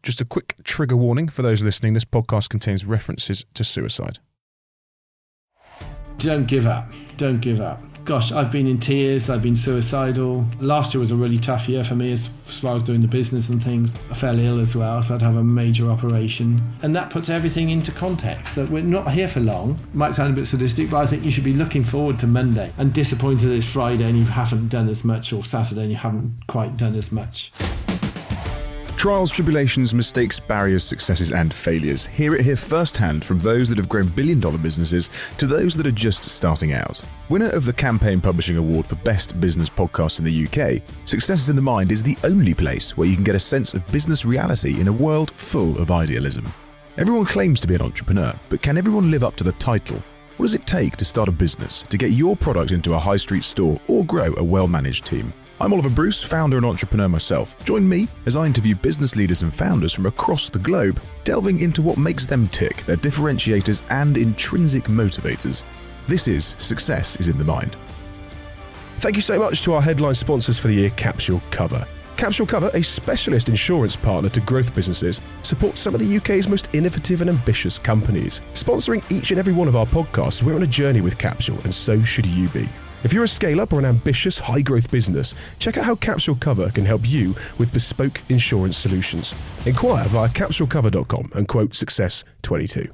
just a quick trigger warning for those listening. This podcast contains references to suicide. Don't give up. Don't give up. Gosh, I've been in tears. I've been suicidal. Last year was a really tough year for me as far as doing the business and things. I fell ill as well, so I'd have a major operation. And that puts everything into context, that we're not here for long. Might sound a bit sadistic, but I think you should be looking forward to Monday and disappointed it's Friday and you haven't done as much, or Saturday and you haven't quite done as much. Trials, tribulations, mistakes, barriers, successes and failures. Hear it here firsthand from those that have grown billion-dollar businesses to those that are just starting out. Winner of the Campaign Publishing Award for Best Business Podcast in the UK, Success is in the Mind is the only place where you can get a sense of business reality in a world full of idealism. Everyone claims to be an entrepreneur, but can everyone live up to the title? What does it take to start a business, to get your product into a high street store or grow a well-managed team? I'm Oliver Bruce, founder and entrepreneur myself. Join me as I interview business leaders and founders from across the globe, delving into what makes them tick, their differentiators and intrinsic motivators. This is Success is in the Mind. Thank you so much to our headline sponsors for the year, Capsule Cover. Capsule Cover, a specialist insurance partner to growth businesses, supports some of the UK's most innovative and ambitious companies. Sponsoring each and every one of our podcasts, we're on a journey with Capsule, and so should you be. If you're a scale-up or an ambitious, high-growth business, check out how Capsule Cover can help you with bespoke insurance solutions. Inquire via capsulecover.com and quote Success22.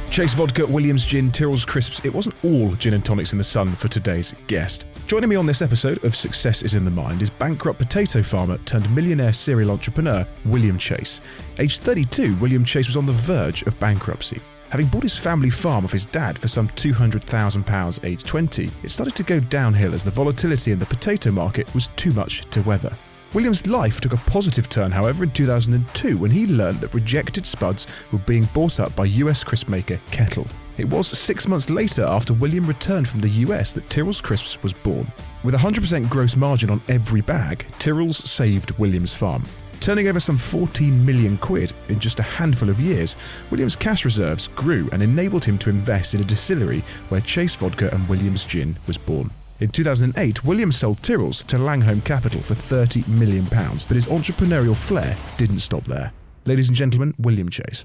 Chase Vodka, Williams Gin, Tyrrells Crisps. It wasn't all gin and tonics in the sun for today's guest. Joining me on this episode of Success is in the Mind is bankrupt potato farmer turned millionaire serial entrepreneur William Chase. Aged 32, William Chase was on the verge of bankruptcy. Having bought his family farm off his dad for some £200,000 aged 20, it started to go downhill as the volatility in the potato market was too much to weather. William's life took a positive turn, however, in 2002 when he learned that rejected spuds were being bought up by US crisp maker Kettle. It was 6 months later, after William returned from the US, that Tyrrells Crisps was born. With 100% gross margin on every bag, Tyrrells saved William's farm. Turning over some 14 million quid in just a handful of years, William's cash reserves grew and enabled him to invest in a distillery where Chase Vodka and Williams Gin was born. In 2008, William sold Tyrrells to Langholm Capital for £30 million, but his entrepreneurial flair didn't stop there. Ladies and gentlemen, William Chase.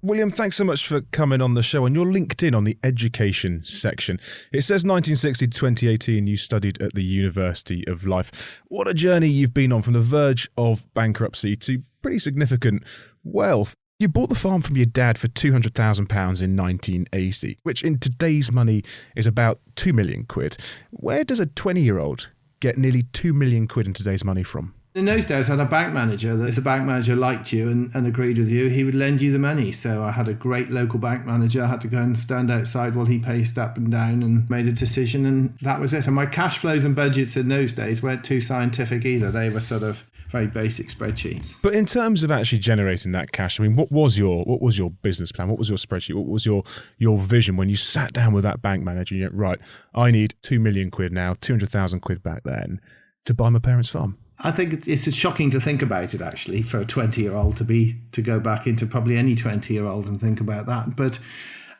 William, thanks so much for coming on the show. On your LinkedIn on the education section, it says 1960 to 2018 you studied at the University of Life. What a journey you've been on, from the verge of bankruptcy to pretty significant wealth. You bought the farm from your dad for £200,000 in 1980, which in today's money is about 2 million quid. Where does a 20-year-old get nearly 2 million quid in today's money from? In those days, I had a bank manager that if the bank manager liked you and agreed with you, he would lend you the money. So I had a great local bank manager. I had to go and stand outside while he paced up and down and made a decision, and that was it. And my cash flows and budgets in those days weren't too scientific either. They were sort of very basic spreadsheets. But in terms of actually generating that cash, I mean, what was your business plan? What was your spreadsheet? What was your vision when you sat down with that bank manager and you went, right, I need 2 million quid now, 200,000 quid back then to buy my parents' farm? I think it's shocking to think about it, actually, for a 20-year-old to go back into probably any 20-year-old and think about that. But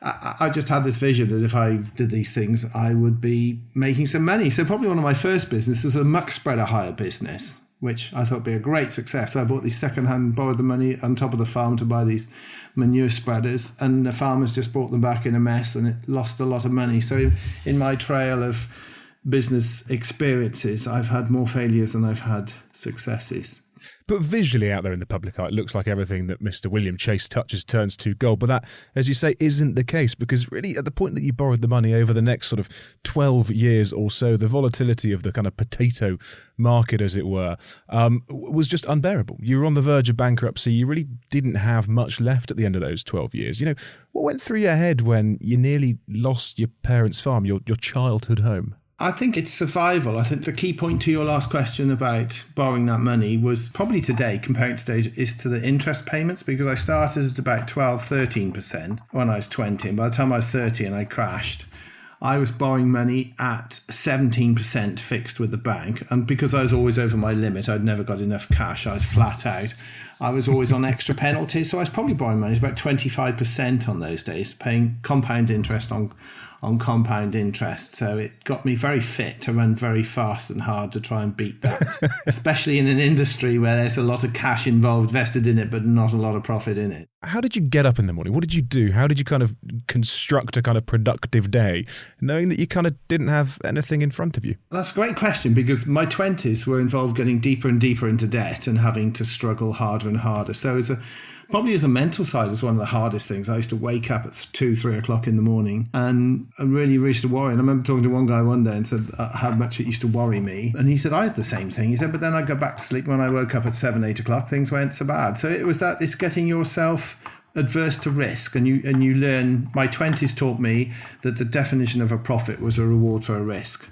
I just had this vision that if I did these things, I would be making some money. So probably one of my first businesses was a muck spreader hire business, which I thought would be a great success. So I bought these second-hand, borrowed the money on top of the farm to buy these manure spreaders, and the farmers just brought them back in a mess, and it lost a lot of money. So in my trail of business experiences, I've had more failures than I've had successes. But visually out there in the public eye, it looks like everything that Mr. William Chase touches turns to gold. But that, as you say, isn't the case, because really at the point that you borrowed the money over the next sort of 12 years or so, the volatility of the kind of potato market, as it were, was just unbearable. You were on the verge of bankruptcy. You really didn't have much left at the end of those 12 years. You know, what went through your head when you nearly lost your parents' farm, your childhood home? I think it's survival. I think the key point to your last question about borrowing that money was probably today, comparing today, is to the interest payments, because I started at about 12-13% when I was 20. And by the time I was 30 and I crashed, I was borrowing money at 17% fixed with the bank. And because I was always over my limit, I'd never got enough cash. I was flat out. I was always on extra penalties. So I was probably borrowing money about 25% on those days, paying compound interest on on compound interest. So it got me very fit to run very fast and hard to try and beat that, especially in an industry where there's a lot of cash involved, vested in it, but not a lot of profit in it. How did you get up in the morning? What did you do? How did you kind of construct a kind of productive day, knowing that you kind of didn't have anything in front of you? That's a great question, because my 20s were involved getting deeper and deeper into debt and having to struggle harder and harder. So probably as a mental side, is one of the hardest things. I used to wake up at 2-3 o'clock in the morning and really used to worry. And I remember talking to one guy one day and said how much it used to worry me. And he said, I had the same thing. He said, but then I'd go back to sleep. When I woke up at 7-8 o'clock, things weren't so bad. So it was that, it's getting yourself adverse to risk. And you learn, my 20s taught me that the definition of a profit was a reward for a risk.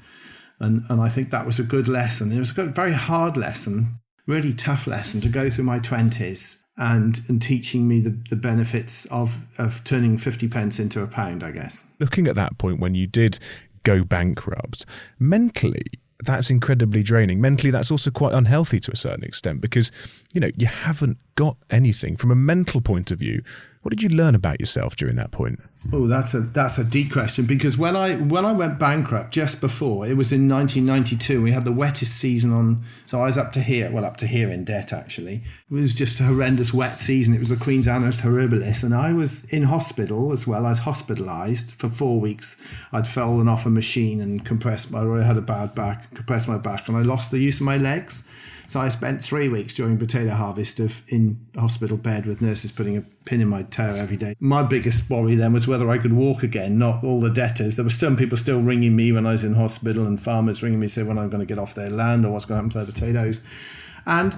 And I think that was a good lesson. It was a very hard lesson, really tough lesson to go through my 20s and teaching me the benefits of turning 50 pence into a pound, I guess. Looking at that point when you did go bankrupt, mentally, that's incredibly draining. Mentally, that's also quite unhealthy to a certain extent, because, you haven't got anything. From a mental point of view, what did you learn about yourself during that point? Oh, that's a deep question, because when I went bankrupt just before, it was in 1992, we had the wettest season on, so I was up to here in debt actually. It was just a horrendous wet season. It was the Queen's Annus Horribilis, and I was in hospital as well. I was hospitalised for 4 weeks. I'd fallen off a machine and I had a bad back, compressed my back, and I lost the use of my legs. So I spent 3 weeks during potato harvest in hospital bed with nurses putting a pin in my toe every day. My biggest worry then was whether I could walk again, not all the debtors. There were some people still ringing me when I was in hospital, and farmers ringing me saying when I'm going to get off their land or what's going to happen to their potatoes. And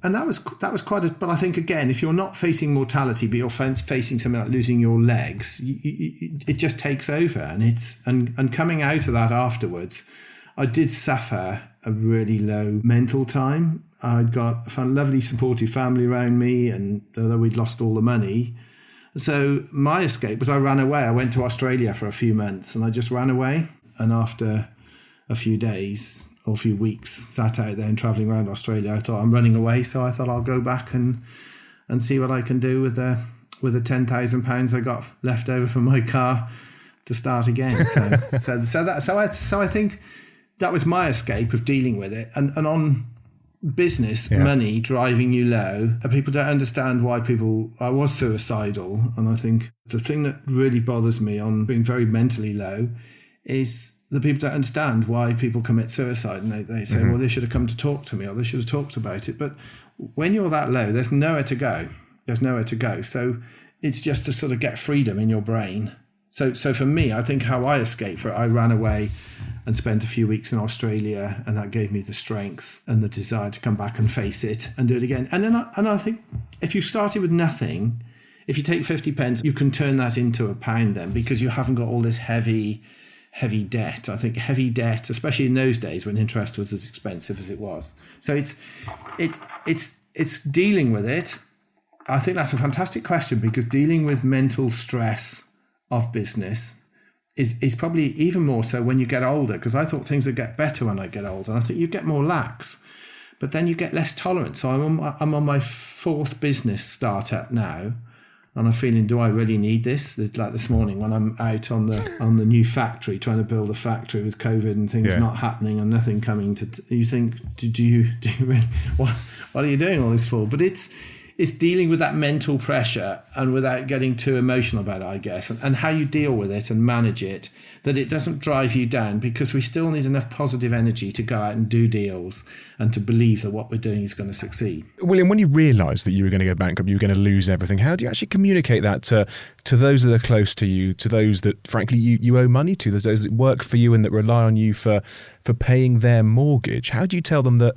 that was quite but I think, again, if you're not facing mortality, but you're facing something like losing your legs, it just takes over. And coming out of that afterwards, I did suffer a really low mental time. I found a lovely supportive family around me, and although we'd lost all the money. So my escape was I ran away. I went to Australia for a few months and I just ran away. And after a few days or a few weeks sat out there and travelling around Australia, I thought, I'm running away. So I thought I'll go back and see what I can do with the £10,000 I got left over from my car to start again. So I think that was my escape of dealing with it. And on business, money driving you low, people don't understand why I was suicidal. And I think the thing that really bothers me on being very mentally low is that people don't understand why people commit suicide. And they say, well, they should have come to talk to me, or they should have talked about it. But when you're that low, there's nowhere to go. So it's just to sort of get freedom in your brain. So for me, I think how I escaped for it, I ran away and spent a few weeks in Australia, and that gave me the strength and the desire to come back and face it and do it again. And then I think if you started with nothing, if you take 50 pence, you can turn that into a pound then, because you haven't got all this heavy debt. I think heavy debt, especially in those days when interest was as expensive as it was. So it's dealing with it. I think that's a fantastic question, because dealing with mental stress of business is probably even more so when you get older, because I thought things would get better when I get older, and I think you get more lax, but then you get less tolerant. So I'm on my 4th business startup now, and I'm feeling, do I really need this? It's like this morning when I'm out on the new factory, trying to build a factory with COVID and things not happening and nothing coming to. You think, do you really? What are you doing all this for? But it's dealing with that mental pressure and without getting too emotional about it, I guess, and how you deal with it and manage it, that it doesn't drive you down, because we still need enough positive energy to go out and do deals and to believe that what we're doing is going to succeed. William, when you realised that you were going to go bankrupt, you were going to lose everything, how do you actually communicate that to those that are close to you, to those that, frankly, you owe money to, those that work for you and that rely on you for paying their mortgage? How do you tell them that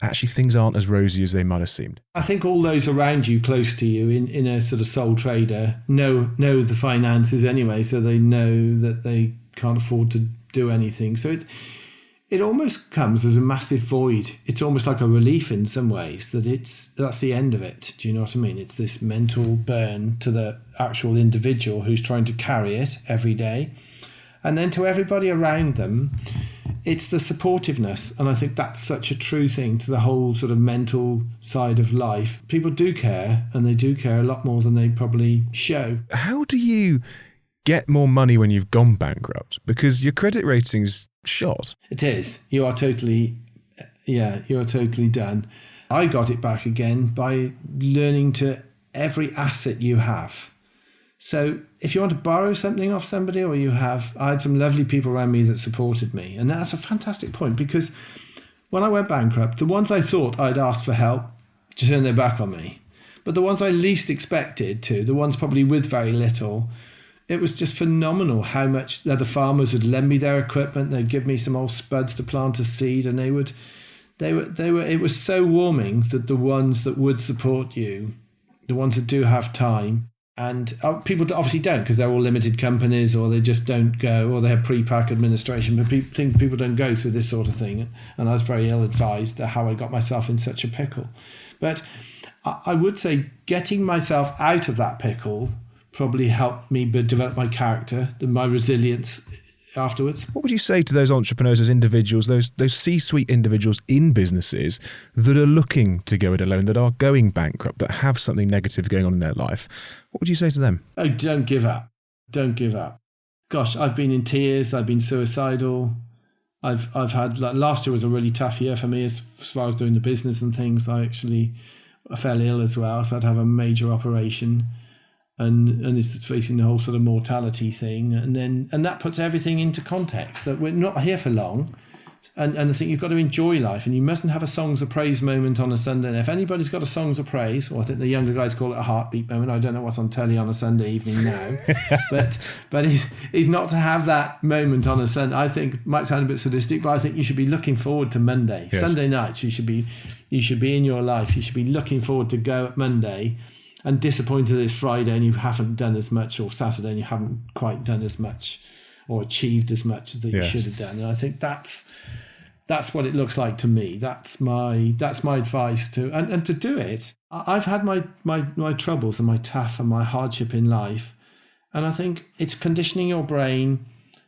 actually things aren't as rosy as they might have seemed? I think all those around you, close to you, in a sort of sole trader, know the finances anyway, so they know that they can't afford to do anything. So it almost comes as a massive void. It's almost like a relief in some ways that's the end of it. Do you know what I mean? It's this mental burn to the actual individual who's trying to carry it every day. And then to everybody around them, it's the supportiveness. And I think that's such a true thing to the whole sort of mental side of life. People do care, and they do care a lot more than they probably show. How do you get more money when you've gone bankrupt? Because your credit rating's shot. It is. You're totally done. I got it back again by learning to every asset you have. So if you want to borrow something off somebody, or I had some lovely people around me that supported me. And that's a fantastic point, because when I went bankrupt, the ones I thought I'd asked for help turned their back on me. But the ones I least expected to, the ones probably with very little, it was just phenomenal how much the other farmers would lend me their equipment. They'd give me some old spuds to plant a seed, and it was so warming that the ones that would support you, the ones that do have time, and people obviously don't, because they're all limited companies, or they just don't go, or they have pre-pack administration, but people don't go through this sort of thing. And I was very ill-advised how I got myself in such a pickle. But I would say getting myself out of that pickle probably helped me develop my character, my resilience afterwards. What would you say to those entrepreneurs, those individuals, those C-suite individuals in businesses that are looking to go it alone, that are going bankrupt, that have something negative going on in their life? What would you say to them? Oh, don't give up. Don't give up. Gosh, I've been in tears. I've been suicidal. I've had, last year was a really tough year for me as far as doing the business and things. I fell ill as well, so I'd have a major operation. And it's facing the whole sort of mortality thing, and that puts everything into context, that we're not here for long, and I think you've got to enjoy life, and you mustn't have a songs of praise moment on a Sunday. And if anybody's got a songs of praise, or I think the younger guys call it a heartbeat moment, I don't know what's on telly on a Sunday evening now, but he's not to have that moment on a Sunday. I think it might sound a bit sadistic, but I think you should be looking forward to Monday. Yes. Sunday nights, you should be in your life, you should be looking forward to go at Monday, and disappointed it's Friday and you haven't done as much, or Saturday and you haven't quite done as much or achieved as much that you should have done. And I think that's what it looks like to me. That's my advice to, and to do it. I've had my troubles and my tough and my hardship in life, and I think it's conditioning your brain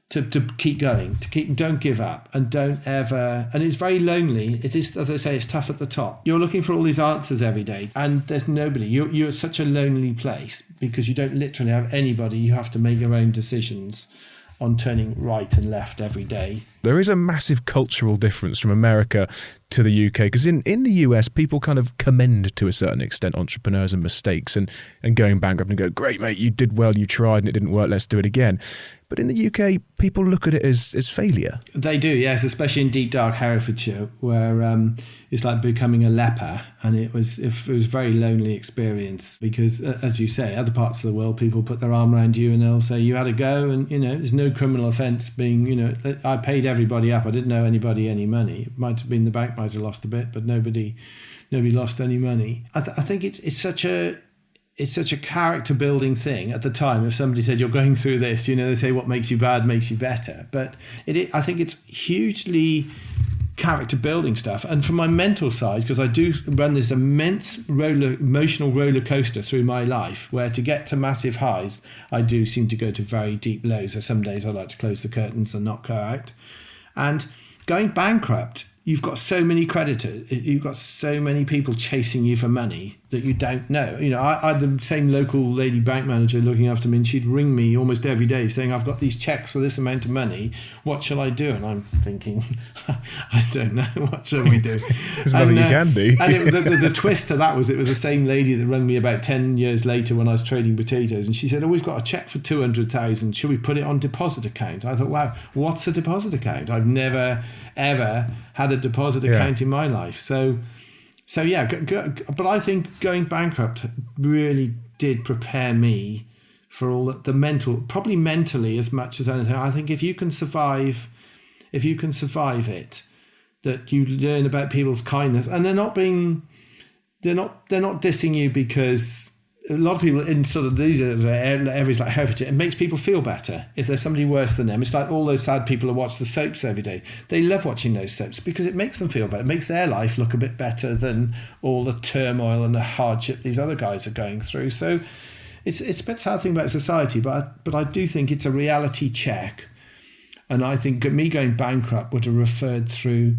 to keep going, don't give up, and don't ever, and it's very lonely. It is, as I say, it's tough at the top. You're looking for all these answers every day, and there's nobody. You're such a lonely place, because you don't literally have anybody. You have to make your own decisions on turning right and left every day. There is a massive cultural difference from America to the UK, because in the US, people kind of commend to a certain extent entrepreneurs and mistakes and going bankrupt and go, great, mate, you did well, you tried and it didn't work, let's do it again. But in the UK, people look at it as failure. They do, yes, especially in deep, dark Herefordshire, where it's like becoming a leper. And it was a very lonely experience, because, as you say, other parts of the world, people put their arm around you and they'll say, you had a go, and, there's no criminal offence being, I paid everybody up. I didn't owe anybody any money. It might have been the bank might have lost a bit, but nobody lost any money. I think it's such a character building thing at the time. If somebody said you're going through this, they say what makes you bad makes you better. But I think it's hugely character building stuff. And from my mental side, because I do run this immense emotional roller coaster through my life, where to get to massive highs, I do seem to go to very deep lows. So some days I like to close the curtains and not go out. And going bankrupt, you've got so many creditors, you've got so many people chasing you for money that you don't know. I had the same local lady bank manager looking after me, and she'd ring me almost every day saying, I've got these checks for this amount of money. What shall I do? And I'm thinking, I don't know. What shall we do? There's nothing you can do. And the twist to that was, it was the same lady that rang me about 10 years later when I was trading potatoes. And she said, we've got a check for 200,000. Should we put it on deposit account? I thought, wow, what's a deposit account? I've never, ever had a deposit account in my life. So yeah, but I think going bankrupt really did prepare me for all the mental, probably mentally as much as anything. I think if you can survive it, that you learn about people's kindness, and they're not dissing you, because a lot of people in sort of these areas like Herefordshire, it makes people feel better if there's somebody worse than them. It's like all those sad people who watch the soaps every day. They love watching those soaps because it makes them feel better. It makes their life look a bit better than all the turmoil and the hardship these other guys are going through. So it's a bit sad thing about society, but I do think it's a reality check. And I think me going bankrupt would have referred through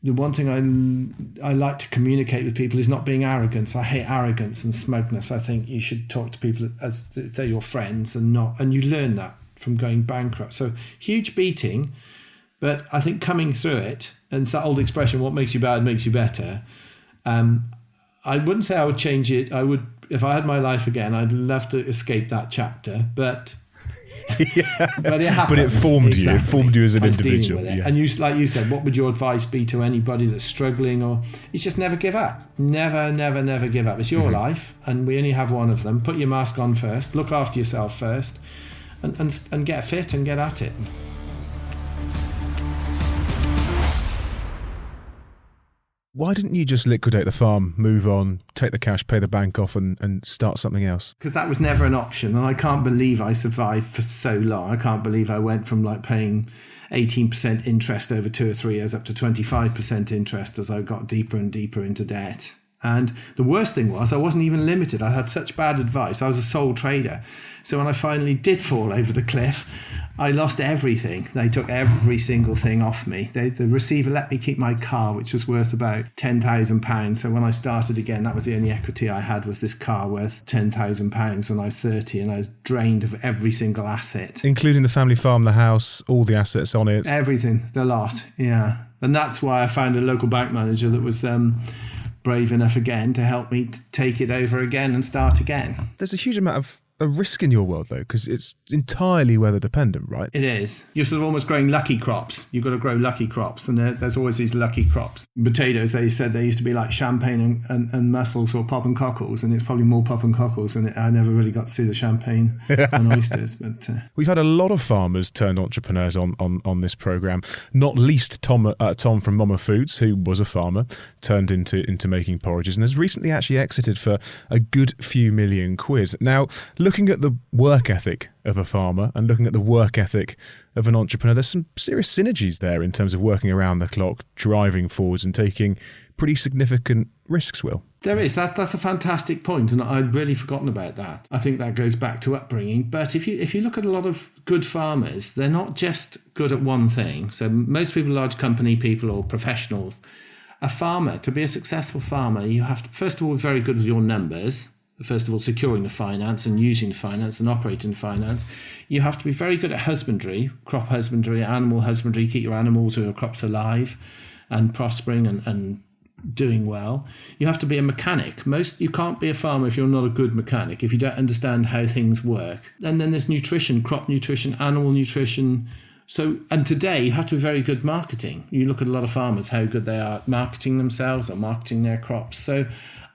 the one thing I like to communicate with people is not being arrogant. I hate arrogance and smugness. I think you should talk to people as if they're your friends and you learn that from going bankrupt. So huge beating, but I think coming through it, and it's that old expression, what makes you bad makes you better. I wouldn't say I would change it. I would, if I had my life again, I'd love to escape that chapter, but yeah. But it happens. But it formed exactly. you. It formed you as an individual. Yeah. And you, like you said, what would your advice be to anybody that's struggling? Or it's just never give up. Never give up. It's your life, and we only have one of them. Put your mask on first. Look after yourself first, and get fit and get at it. Why didn't you just liquidate the farm, move on, take the cash, pay the bank off and start something else? Because that was never an option. And I can't believe I survived for so long. I can't believe I went from like paying 18% interest over 2 or 3 years up to 25% interest as I got deeper and deeper into debt. And the worst thing was I wasn't even limited. I had such bad advice. I was a sole trader. So when I finally did fall over the cliff, I lost everything. They took every single thing off me. The receiver let me keep my car, which was worth about £10,000. So when I started again, that was the only equity I had, was this car worth £10,000 when I was 30, and I was drained of every single asset. Including the family farm, the house, all the assets on it. Everything, the lot, yeah. And that's why I found a local bank manager that was brave enough again to help me take it over again and start again. There's a huge amount of a risk in your world, though, because it's entirely weather dependent, right? It is. You're sort of almost growing lucky crops. You've got to grow lucky crops, and there's always these lucky crops. Potatoes, they said they used to be like champagne and mussels or pop and cockles, and it's probably more pop and cockles, and I never really got to see the champagne and oysters. But we've had a lot of farmers turned entrepreneurs on this programme, not least Tom from Mama Foods, who was a farmer, turned into making porridges, and has recently actually exited for a good few million quid. Now, looking at the work ethic of a farmer and looking at the work ethic of an entrepreneur, there's some serious synergies there in terms of working around the clock, driving forwards and taking pretty significant risks, Will. There is. That's a fantastic point, and I'd really forgotten about that. I think that goes back to upbringing. But if you look at a lot of good farmers, they're not just good at one thing. So most people, large company people or professionals, a farmer, to be a successful farmer, you have to, first of all, be very good with your numbers. First of all, securing the finance and using the finance and operating the finance. You have to be very good at husbandry, crop husbandry, animal husbandry, keep your animals or your crops alive and prospering and doing well. You have to be a mechanic. You can't be a farmer if you're not a good mechanic, if you don't understand how things work. And then there's nutrition, crop nutrition, animal nutrition. So, and today you have to be very good marketing. You look at a lot of farmers, how good they are at marketing themselves or marketing their crops. So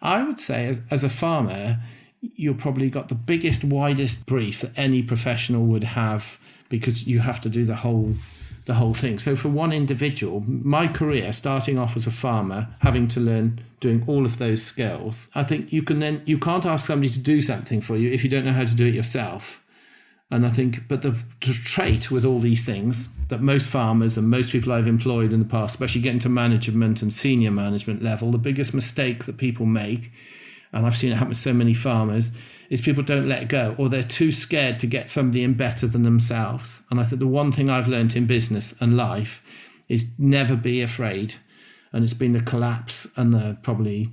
I would say as a farmer, you've probably got the biggest, widest brief that any professional would have, because you have to do the whole thing. So for one individual, my career, starting off as a farmer, having to learn doing all of those skills, I think you can't ask somebody to do something for you if you don't know how to do it yourself. And I think, but the trait with all these things that most farmers and most people I've employed in the past, especially getting to management and senior management level, the biggest mistake that people make, and I've seen it happen with so many farmers, is people don't let go, or they're too scared to get somebody in better than themselves. And I think the one thing I've learned in business and life is never be afraid. And it's been the collapse and probably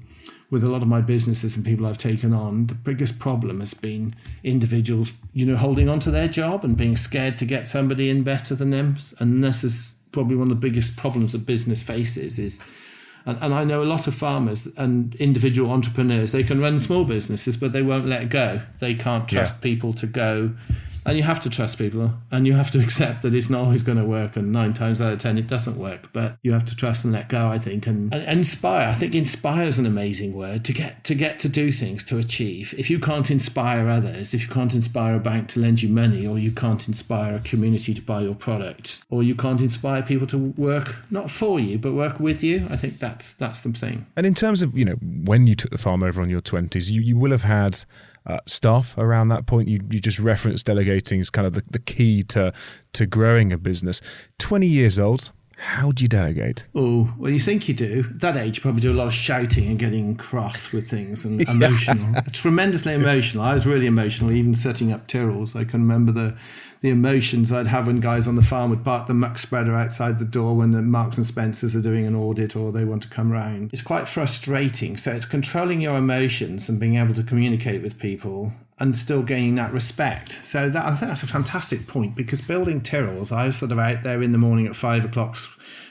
with a lot of my businesses and people I've taken on, the biggest problem has been individuals, holding on to their job and being scared to get somebody in better than them. And this is probably one of the biggest problems that business faces and I know a lot of farmers and individual entrepreneurs, they can run small businesses, but they won't let go. They can't trust people to go. And you have to trust people, and you have to accept that it's not always going to work, and 9 times out of 10 it doesn't work. But you have to trust and let go, I think, and inspire. I think inspire is an amazing word to get to do things, to achieve. If you can't inspire others, if you can't inspire a bank to lend you money, or you can't inspire a community to buy your product, or you can't inspire people to work not for you but work with you, I think that's the thing. And in terms of when you took the farm over on your 20s, you will have had staff around that point. You just referenced delegating as kind of the key to growing a business. 20 years old, How do you delegate? Oh, well, you think you do. At that age, you probably do a lot of shouting and getting cross with things and emotional. Tremendously emotional. I was really emotional, even setting up Tyrrells. I can remember the emotions I'd have when guys on the farm would park the muck spreader outside the door when the Marks and Spencers are doing an audit or they want to come round. It's quite frustrating. So it's controlling your emotions and being able to communicate with people and still gaining that respect. So I think that's a fantastic point, because building Tyrrells, I was sort of out there in the morning at 5 o'clock,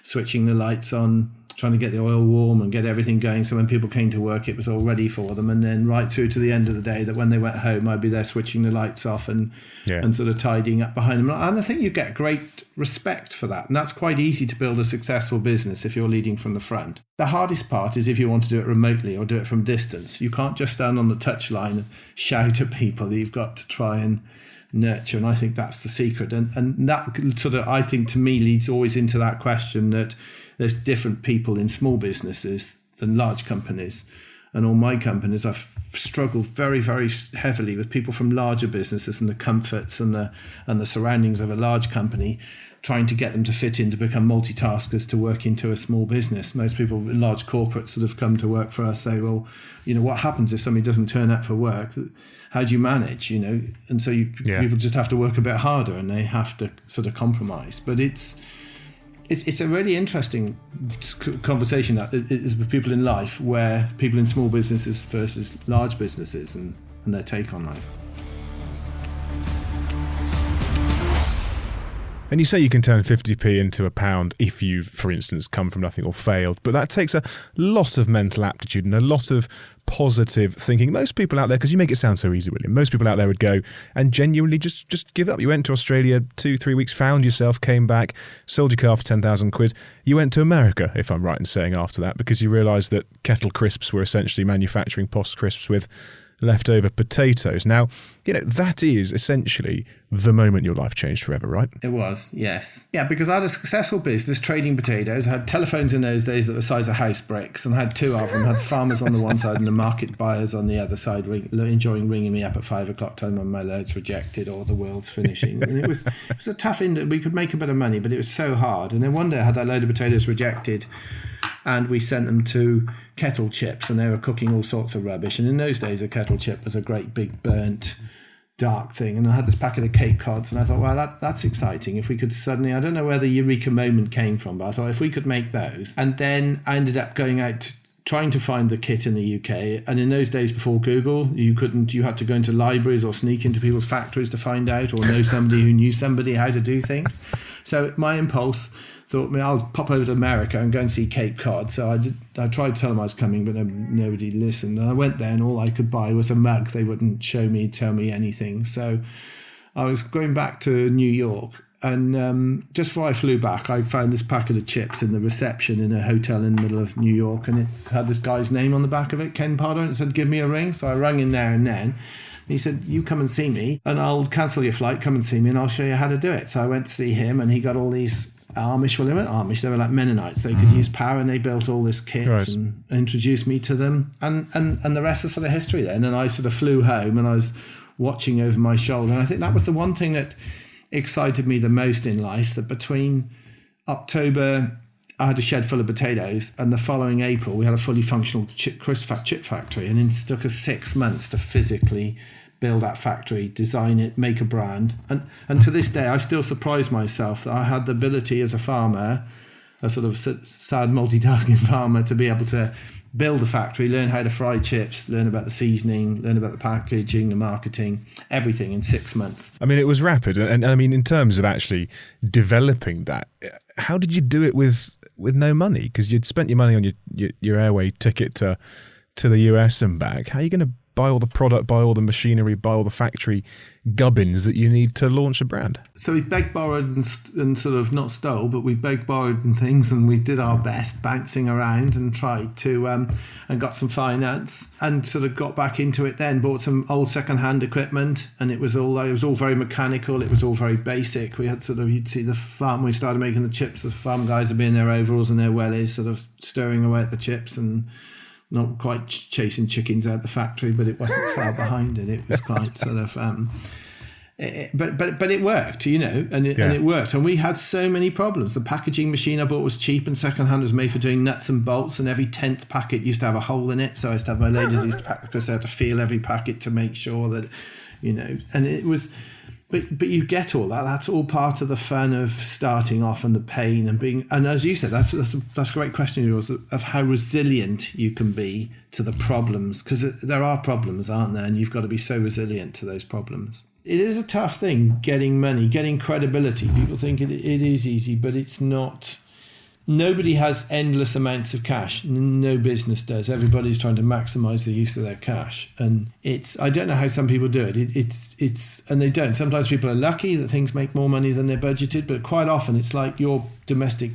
switching the lights on, trying to get the oil warm and get everything going, so when people came to work it was all ready for them, and then right through to the end of the day, that when they went home I'd be there switching the lights off and sort of tidying up behind them. And I think you get great respect for that, and that's quite easy to build a successful business if you're leading from the front. The hardest part is if you want to do it remotely or do it from distance. You can't just stand on the touchline and shout at people. You've got to try and nurture, and I think that's the secret, and that sort of, I think, to me, leads always into that question that there's different people in small businesses than large companies. And all my companies, I've struggled very, very heavily with people from larger businesses and the comforts and the surroundings of a large company, trying to get them to fit in, to become multitaskers, to work into a small business. Most people in large corporates that have come to work for us say, well, what happens if somebody doesn't turn up for work? How do you manage, And so people just have to work a bit harder, and they have to sort of compromise. But it's a really interesting conversation that is with people in life, where people in small businesses versus large businesses and their take on life. And you say you can turn 50p into a pound if you, for instance, come from nothing or failed, but that takes a lot of mental aptitude and a lot of positive thinking. Most people out there, because you make it sound so easy, William, most people out there would go and genuinely just give up. You went to Australia 2-3 weeks, found yourself, came back, sold your car for 10,000 quid. You went to America, if I'm right in saying, after that, because you realised that Kettle Crisps were essentially manufacturing Post crisps with leftover potatoes. Now, that is essentially the moment your life changed forever, right? It was, yes. Yeah, because I had a successful business trading potatoes. I had telephones in those days that were the size of house bricks, and I had two of them. I had farmers on the one side and the market buyers on the other side, enjoying ringing me up at 5 o'clock telling me my load's rejected or the world's finishing. And it was a tough industry. We could make a bit of money, but it was so hard. And then one day I had that load of potatoes rejected, and we sent them to kettle chips, and they were cooking all sorts of rubbish. And in those days, a kettle chip was a great big burnt dark thing. And I had this packet of Cape Cods, and I thought, well, that's exciting. If we could suddenly, I don't know where the eureka moment came from, but I thought if we could make those. And then I ended up going out trying to find the kit in the UK. And in those days before Google, you had to go into libraries or sneak into people's factories to find out, or know somebody who knew somebody how to do things. So my impulse thought, I'll pop over to America and go and see Cape Cod. So I tried to tell them I was coming, but nobody listened. And I went there, and all I could buy was a mug. They wouldn't tell me anything. So I was going back to New York, and just before I flew back, I found this packet of chips in the reception in a hotel in the middle of New York, and it had this guy's name on the back of it, Ken Potter, and it said, give me a ring. So I rang him there and then. He said, you come and see me, and I'll cancel your flight, come and see me, and I'll show you how to do it. So I went to see him, and he got all these Amish. Well, they weren't Amish, they were like Mennonites. They could use power, and they built all this kit and introduced me to them. And the rest is sort of history then. And I sort of flew home, and I was watching over my shoulder. And I think that was the one thing that excited me the most in life, that between October, I had a shed full of potatoes, and the following April, we had a fully functional chip factory. And it took us 6 months to physically build that factory, design it, make a brand. And to this day, I still surprise myself that I had the ability as a farmer, a sort of sad multitasking farmer, to be able to build a factory, learn how to fry chips, learn about the seasoning, learn about the packaging, the marketing, everything in 6 months. I mean, it was rapid. And I mean, in terms of actually developing that, how did you do it with no money? Because you'd spent your money on your airway ticket to the US and back. How are you going to buy all the product, buy all the machinery, buy all the factory gubbins that you need to launch a brand? So we begged, borrowed, and sort of not stole, but we begged, borrowed and things, and we did our best, bouncing around, and tried to, and got some finance, and sort of got back into it then, bought some old second-hand equipment, and it was all very mechanical, it was all very basic. We had you'd see the farm, we started making the chips, the farm guys would be in their overalls and their wellies, sort of stirring away at the chips, and not quite chasing chickens out the factory, but it wasn't far behind it. It was quite sort of, But it worked, and it worked. And we had so many problems. The packaging machine I bought was cheap and secondhand. It was made for doing nuts and bolts, and every 10th packet used to have a hole in it. So I used to have my ladies used to pack because I had to feel every packet to make sure that, and it was. But you get all that. That's all part of the fun of starting off and the pain and being. And as you said, that's a great question of yours, of how resilient you can be to the problems, because there are problems, aren't there? And you've got to be so resilient to those problems. It is a tough thing, getting money, getting credibility. People think it is easy, but it's not. Nobody has endless amounts of cash. No business does. Everybody's trying to maximize the use of their cash. And I don't know how some people do it. And they don't. Sometimes people are lucky that things make more money than they're budgeted, but quite often it's like your domestic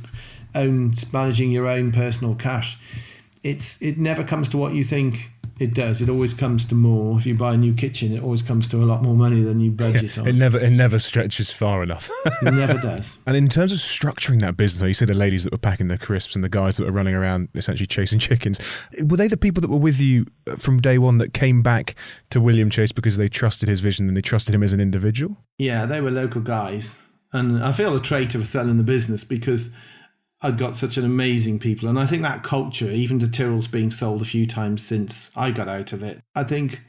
managing your own personal cash. It never comes to what you think it does. It always comes to more. If you buy a new kitchen, it always comes to a lot more money than you budget on. It never stretches far enough. It never does. And in terms of structuring that business, you said the ladies that were packing the crisps and the guys that were running around essentially chasing chickens. Were they the people that were with you from day one that came back to William Chase because they trusted his vision and they trusted him as an individual? Yeah, they were local guys. And I feel a traitor for selling the business because I'd got such an amazing people. And I think that culture, even to Tyrrells being sold a few times since I got out of it, I think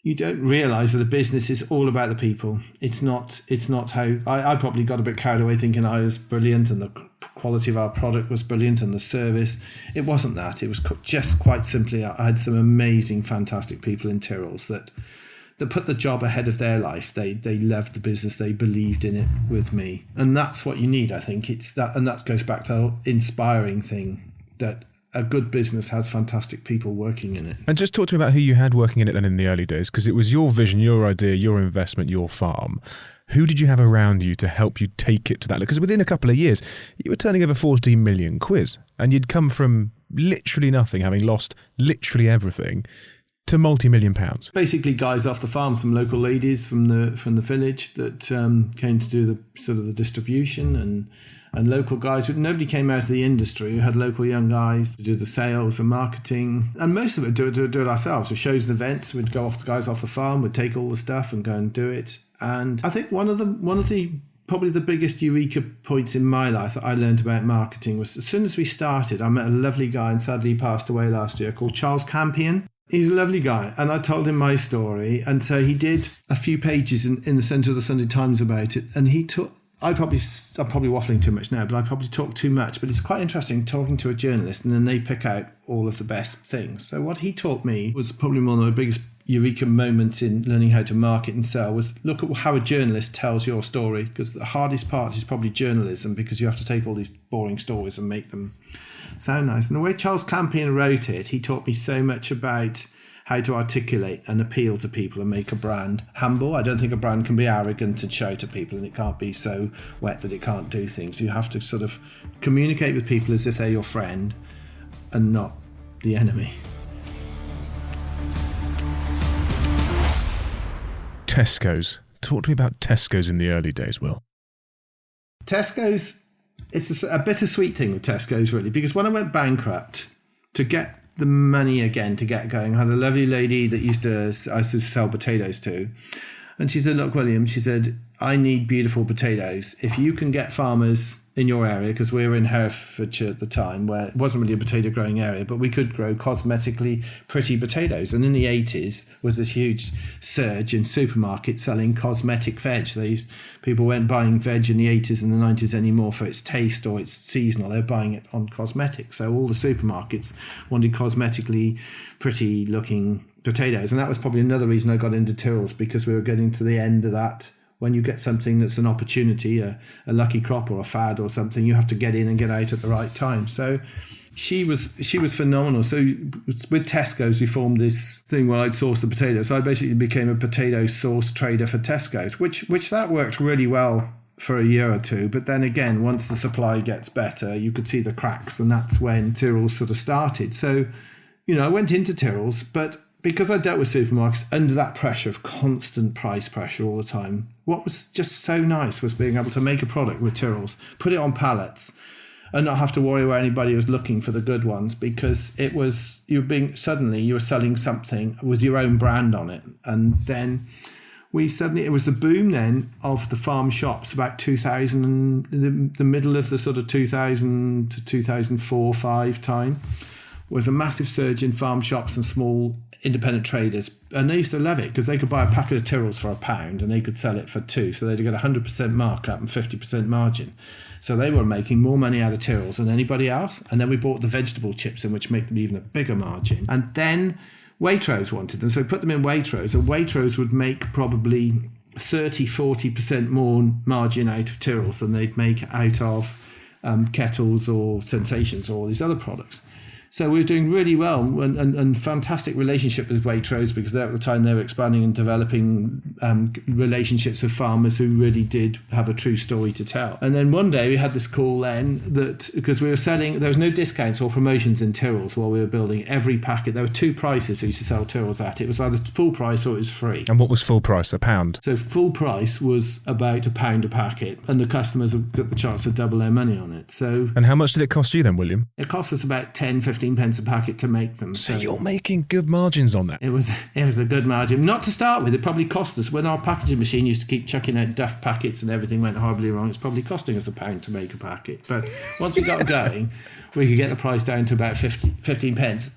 you don't realise that a business is all about the people. It's not how... I probably got a bit carried away thinking I was brilliant and the quality of our product was brilliant and the service. It wasn't that. It was just quite simply, I had some amazing, fantastic people in Tyrrells that put the job ahead of their life. They loved the business. They believed in it with me. And that's what you need, I think. It's that, and that goes back to the inspiring thing, that a good business has fantastic people working in it. And just talk to me about who you had working in it then in the early days, because it was your vision, your idea, your investment, your farm. Who did you have around you to help you take it to that? Because within a couple of years, you were turning over 14 million quid, and you'd come from literally nothing, having lost literally everything, to multi-million pounds. Basically, guys off the farm, some local ladies from the village that came to do the sort of the distribution, and local guys. Nobody came out of the industry. We had local young guys to do the sales and marketing, and most of it do it ourselves. For shows and events, we'd go off the guys off the farm, we'd take all the stuff and go and do it. And I think one of the probably the biggest eureka points in my life that I learned about marketing was as soon as we started, I met a lovely guy, and sadly he passed away last year, called Charles Campion. He's a lovely guy, and I told him my story, and so he did a few pages in the centre of the Sunday Times about it, and I'm probably waffling too much now, but I probably talk too much, but it's quite interesting talking to a journalist, and then they pick out all of the best things. So what he taught me was probably one of the biggest eureka moments in learning how to market and sell, was look at how a journalist tells your story, because the hardest part is probably journalism, because you have to take all these boring stories and make them sound nice. And the way Charles Campion wrote it, he taught me so much about how to articulate and appeal to people and make a brand humble. I don't think a brand can be arrogant and show to people, and it can't be so wet that it can't do things. You have to sort of communicate with people as if they're your friend and not the enemy. Tesco's. Talk to me about Tesco's in the early days, Will. Tesco's, it's a bittersweet thing with Tesco's, really, because when I went bankrupt, to get the money again to get going, I had a lovely lady that I used to sell potatoes to, and she said, look, William, she said, I need beautiful potatoes. If you can get farmers in your area, because we were in Herefordshire at the time, where it wasn't really a potato growing area, but we could grow cosmetically pretty potatoes. And in the 80s was this huge surge in supermarkets selling cosmetic veg. People weren't buying veg in the 80s and the 90s anymore for its taste or its seasonal. They're buying it on cosmetics. So all the supermarkets wanted cosmetically pretty looking potatoes. And that was probably another reason I got into Tyrrells, because we were getting to the end of that. When you get something that's an opportunity, a lucky crop or a fad or something, you have to get in and get out at the right time. So she was phenomenal. So with Tesco's, we formed this thing where I'd source the potatoes. So I basically became a potato source trader for Tesco's, which that worked really well for a year or two. But then again, once the supply gets better, you could see the cracks, and that's when Tyrrells sort of started. So, I went into Tyrrells, but because I dealt with supermarkets under that pressure of constant price pressure all the time, what was just so nice was being able to make a product with Tyrrells, put it on pallets, and not have to worry where anybody was looking for the good ones, because it was you were selling something with your own brand on it. And then it was the boom then of the farm shops about 2000, and the middle of the sort of 2000 to 2004-5 time was a massive surge in farm shops and small independent traders. And they used to love it because they could buy a packet of Tyrrells for £1 and they could sell it for £2. So they'd get 100% markup and 50% margin. So they were making more money out of Tyrrells than anybody else. And then we bought the vegetable chips in, which make them even a bigger margin. And then Waitrose wanted them. So we put them in Waitrose, and Waitrose would make probably 30-40% more margin out of Tyrrells than they'd make out of Kettles or Sensations or all these other products. So we were doing really well and fantastic relationship with Waitrose, because at the time they were expanding and developing relationships with farmers who really did have a true story to tell. And then one day we had this call then that, because we were selling, there was no discounts or promotions in Tyrrells while we were building every packet. There were two prices we used to sell Tyrrells at. It was either full price or it was free. And what was full price? £1? So full price was about £1 a packet, and the customers got the chance to double their money on it. So, and how much did it cost you then, William? It cost us about 10-15 pence a packet to make them. So you're making good margins on that. It was a good margin. Not to start with, it probably cost us, when our packaging machine used to keep chucking out duff packets and everything went horribly wrong, it's probably costing us £1 to make a packet. But once we got going, we could get the price down to about 15 pence.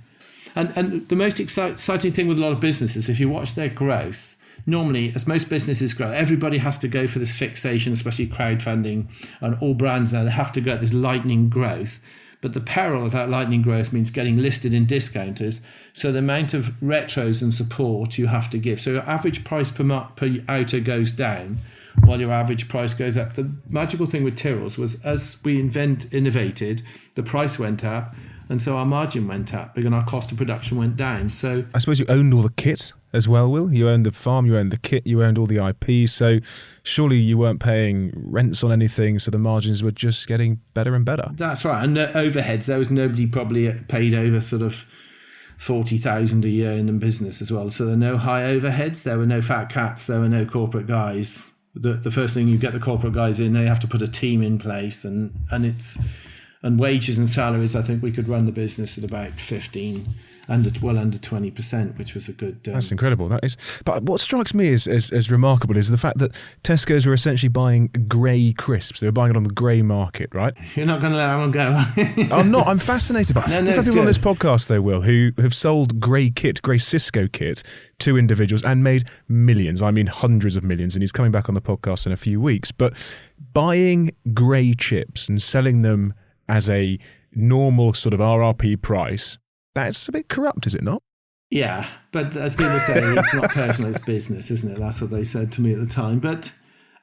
And the most exciting thing with a lot of businesses, if you watch their growth, normally, as most businesses grow, everybody has to go for this fixation, especially crowdfunding, and all brands now, they have to go at this lightning growth. But the peril of that lightning growth means getting listed in discounters. So the amount of retros and support you have to give. So your average price per outer goes down while your average price goes up. The magical thing with Tyrrells was, as we innovated, the price went up. And so our margin went up because our cost of production went down. So I suppose you owned all the kit as well, Will. You owned the farm, you owned the kit, you owned all the IP. So surely you weren't paying rents on anything. So the margins were just getting better and better. That's right. And the overheads, there was nobody probably paid over sort of 40,000 a year in the business as well. So there were no high overheads. There were no fat cats. There were no corporate guys. The first thing you get the corporate guys in, they have to put a team in place, and wages and salaries, I think we could run the business at about 15, under 20%, which was a good... That's incredible. That is. But what strikes me as remarkable is the fact that Tesco's were essentially buying grey crisps. They were buying it on the grey market, right? You're not going to let that one go. I'm not. I'm fascinated by it. No, in fact, people on this podcast, though, Will, who have sold grey Cisco kit to individuals and made millions. I mean, hundreds of millions. And he's coming back on the podcast in a few weeks. But buying grey chips and selling them as a normal sort of RRP price, that's a bit corrupt, is it not? Yeah, but as people say, it's not personal, it's business, isn't it? That's what they said to me at the time. But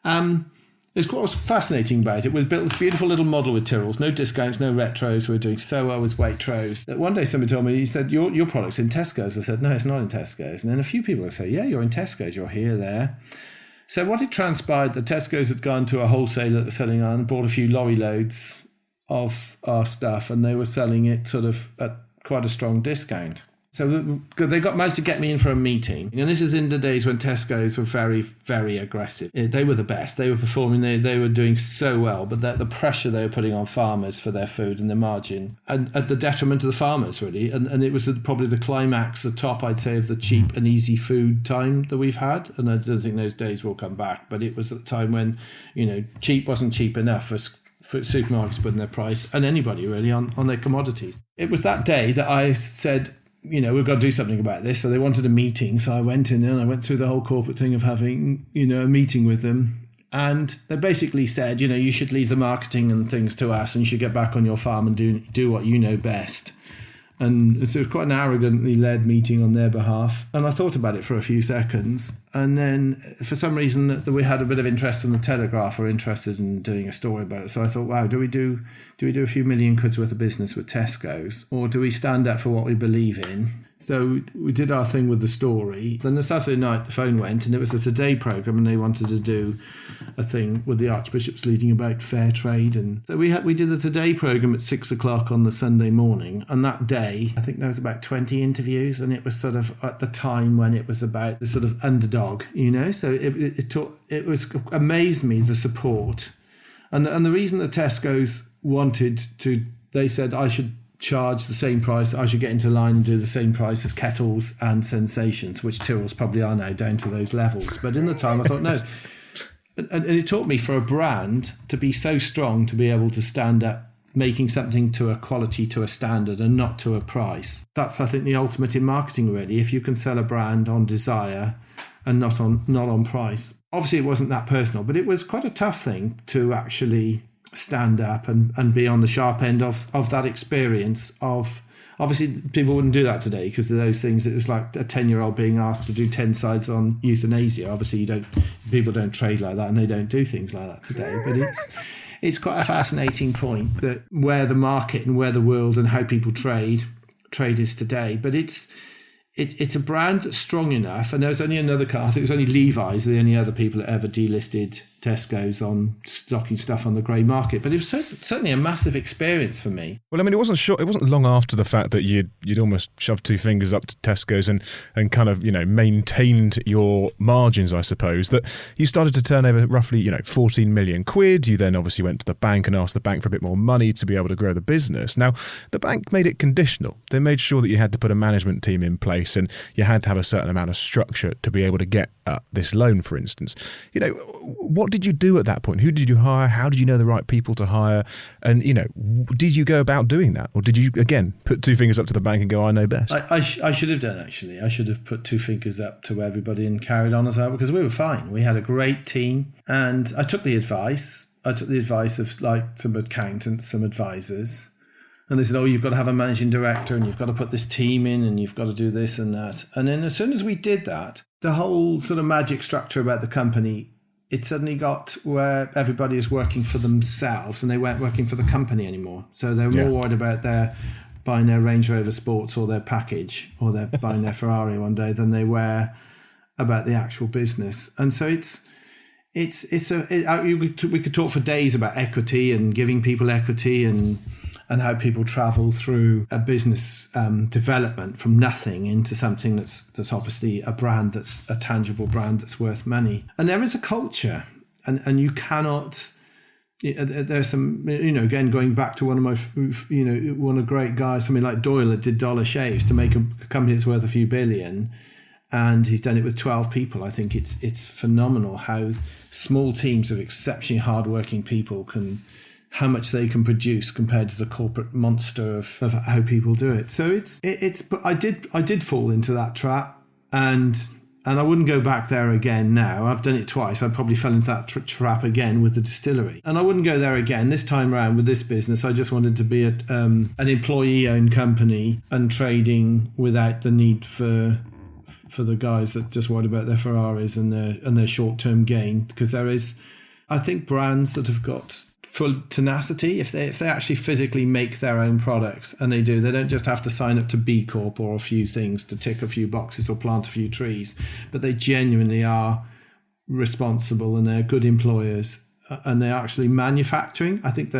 what was fascinating about it, we built this beautiful little model with Tyrrells, no discounts, no retros. We were doing so well with Waitrose that one day somebody told me, he said, your product's in Tesco's. I said, no, it's not in Tesco's. And then a few people would say, yeah, you're in Tesco's, you're here, there. So what had transpired, the Tesco's had gone to a wholesaler that was selling on and bought a few lorry loads of our stuff, and they were selling it sort of at quite a strong discount. So they managed to get me in for a meeting. And this is in the days when Tesco's were very, very aggressive. They were the best. They were performing, they were doing so well, but the pressure they were putting on farmers for their food and their margin, and at the detriment of the farmers, really. And it was probably the climax, the top, I'd say, of the cheap and easy food time that we've had. And I don't think those days will come back. But it was at the time when, cheap wasn't cheap enough for supermarkets putting their price, and anybody really, on their commodities. It was that day that I said, we've got to do something about this. So they wanted a meeting. So I went in there and I went through the whole corporate thing of having, a meeting with them. And they basically said, you should leave the marketing and things to us, and you should get back on your farm and do what you know best. And so it was quite an arrogantly led meeting on their behalf. And I thought about it for a few seconds. And then for some reason we had a bit of interest from the Telegraph, were interested in doing a story about it. So I thought, wow, do we do a few million quid's worth of business with Tesco's? Or do we stand up for what we believe in? So we did our thing with the story. Then the Saturday night, the phone went, and it was a Today programme, and they wanted to do a thing with the Archbishop's leading about fair trade. And so we did the Today programme at 6:00 on the Sunday morning. And that day, I think there was about 20 interviews, and it was sort of at the time when it was about the sort of underdog, So it was amazed me, the support. And the reason that Tesco's wanted to, they said I should charge the same price. I should get into line and do the same price as Kettles and Sensations, which Tyrrells probably are now, down to those levels. But in the time, I thought, no. And it taught me, for a brand to be so strong, to be able to stand up, making something to a quality, to a standard, and not to a price. That's, I think, the ultimate in marketing, really. If you can sell a brand on desire and not on price. Obviously, it wasn't that personal, but it was quite a tough thing to actually stand up and be on the sharp end of that experience of... Obviously, people wouldn't do that today because of those things. It was like a 10-year-old being asked to do 10 sides on euthanasia. Obviously, people don't trade like that, and they don't do things like that today. But it's quite a fascinating point, that where the market and where the world and how people trade is today. But it's a brand that's strong enough, and there's only another car. I think it was only Levi's, the only other people that ever delisted Tesco's on stocking stuff on the grey market. But it was certainly a massive experience for me. Well, I mean, it wasn't long after the fact that you'd almost shoved two fingers up to Tesco's and kind of, maintained your margins, I suppose, that you started to turn over roughly, 14 million quid. You then obviously went to the bank and asked the bank for a bit more money to be able to grow the business. Now, the bank made it conditional. They made sure that you had to put a management team in place and you had to have a certain amount of structure to be able to get this loan, for instance. What did you do at that point? Who did you hire? How did you know the right people to hire? And, did you go about doing that? Or did you, again, put two fingers up to the bank and go, I know best? I should have done, actually. I should have put two fingers up to everybody and carried on as I, because we were fine. We had a great team. And I took the advice. of some accountants, some advisors. And they said, you've got to have a managing director and you've got to put this team in and you've got to do this and that. And then as soon as we did that, the whole sort of magic structure about the company, it suddenly got where everybody is working for themselves and they weren't working for the company anymore. So they're more worried about buying their Range Rover Sports or their package or they're buying their Ferrari one day than they were about the actual business. And so we could talk for days about equity and giving people equity and how people travel through a business development from nothing into something that's obviously a brand, that's a tangible brand that's worth money. And there is a culture, and you cannot. There's some, again, going back to one of the great guys, something like Doyle that did Dollar Shaves to make a company that's worth a few billion, and he's done it with 12 people. I think it's phenomenal how small teams of exceptionally hardworking people how much they can produce compared to the corporate monster of how people do it. So I did fall into that trap, and I wouldn't go back there again now. I've done it twice. I probably fell into that trap again with the distillery, and I wouldn't go there again this time around with this business. I just wanted to be an employee-owned company and trading without the need for the guys that just worried about their Ferraris and their short-term gain, because there is, I think, brands that have got full tenacity. If they actually physically make their own products, and they don't just have to sign up to B Corp or a few things to tick a few boxes or plant a few trees, but they genuinely are responsible and they're good employers and they're actually manufacturing. I think